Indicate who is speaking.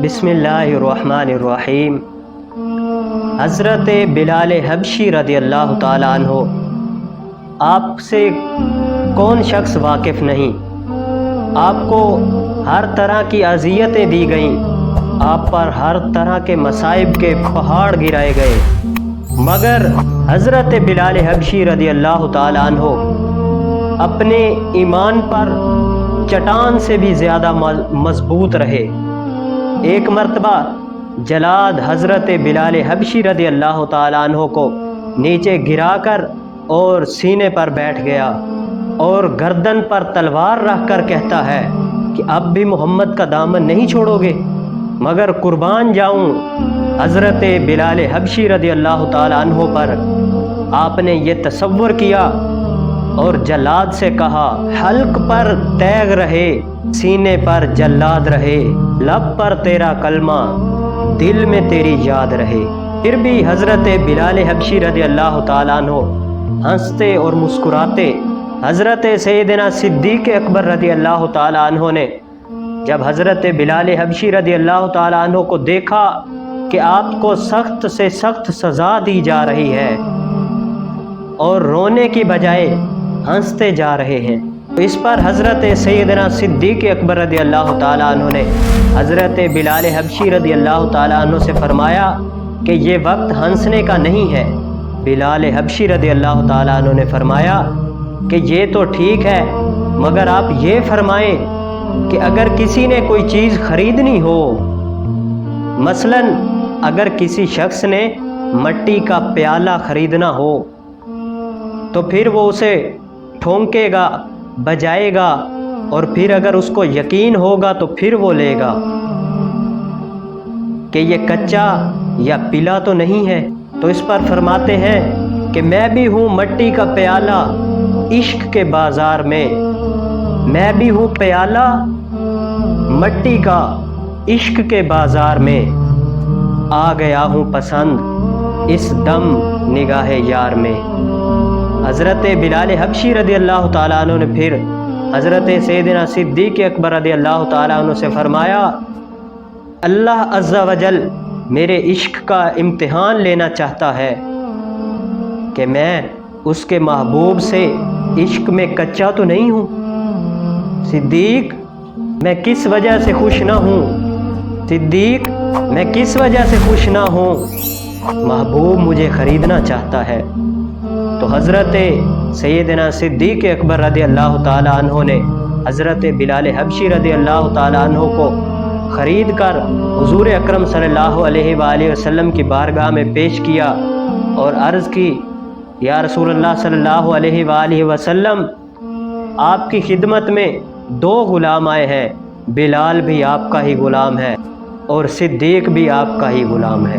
Speaker 1: बिस्मिल्लाहिर्रहमानिर्रहीम। हज़रत बिलाल हबशी रज़ी अल्लाह ताला अन्हो, आपसे कौन शख्स वाकिफ़ नहीं। आपको हर तरह की अज़ियतें दी गईं, आप पर हर तरह के मसाइब के पहाड़ गिराए गए, मगर हज़रत बिलाल हबशी रज़ी अल्लाह ताला अन्हो अपने ईमान पर चट्टान से भी ज़्यादा मजबूत रहे। एक मर्तबा जलाद हज़रत बिलाल हबशी रज़ी अल्लाह ताला अन्हो को नीचे गिराकर और सीने पर बैठ गया और गर्दन पर तलवार रख कर कहता है कि अब भी मोहम्मद का दामन नहीं छोड़ोगे। मगर कुर्बान जाऊं, हज़रत बिलाल हबशी रज़ी अल्लाह ताला अन्हो पर आपने ये तसव्वुर किया और जल्लाद से कहा, हल्क पर तैग रहे, सीने पर जल्लाद रहे, लब पर तेरा कलमा, दिल में तेरी याद रहे। फिर भी हज़रत बिलाल हबशी रज़ी अल्लाह ताला अन्हो हंसते और मुस्कुराते। हज़रत सैयदना सिद्दीक़ अकबर रज़ी अल्लाह ताला अन्हो ने जब हज़रत बिलाल हबशी रज़ी अल्लाह ताला अन्हो को देखा कि आपको सख्त से सख्त सज़ा दी जा रही है और रोने की बजाय हंसते जा रहे हैं, तो इस पर हज़रत सैयदना सिद्दीक़ अकबर रज़ी अल्लाह ताला अन्हो ने हज़रत बिलाल हबशी रज़ी अल्लाह ताला अन्हो से फरमाया कि ये वक्त हंसने का नहीं है। बिलाल हबशी रज़ी अल्लाह ताला अन्हो ने फरमाया कि ये तो ठीक है, मगर आप ये फरमाएं कि अगर किसी ने कोई चीज़ खरीदनी हो, मसलन अगर किसी शख्स ने मट्टी का प्याला खरीदना हो तो फिर वो उसे ठोंकेगा, बजाएगा और फिर अगर उसको यकीन होगा तो फिर वो लेगा कि ये कच्चा या पीला तो नहीं है। तो इस पर फरमाते हैं कि मैं भी हूँ मट्टी का प्याला इश्क के बाज़ार में, मैं भी हूँ प्याला मट्टी का इश्क के बाज़ार में, आ गया हूँ पसंद इस दम निगाह यार में। हज़रत बिलाल हबशी रज़ी अल्लाह ताला अन्हो ने फिर हज़रत सैयदना सिद्दीक़ अकबर रज़ी अल्लाह ताला अन्हो से फरमाया, अल्लाह अज़्ज़ा वजल मेरे इश्क का इम्तिहान लेना चाहता है कि मैं उसके महबूब से इश्क में कच्चा तो नहीं हूँ। सिद्दीक़ मैं किस वजह से खुश ना हूँ, सिद्दीक़ मैं किस वजह से खुश ना हूँ, महबूब मुझे ख़रीदना चाहता है। तो हज़रत सैयदना सिद्दीक़ अकबर रज़ी अल्लाह ताला अन्हो ने हज़रत बिलाल हबशी रज़ी अल्लाह ताला अन्हो को ख़रीद कर हुज़ूर अकरम सल्लल्लाहु अलैहि वसल्लम की बारगाह में पेश किया और अर्ज़ की, या रसूलल्लाह सल्लल्लाहु अलैहि वसल्लम, आपकी खिदमत में दो ग़ुलाम आए हैं, बिलाल भी आपका ही ग़ुलाम है और सिद्दीक़ भी आपका ही ग़ुलाम है।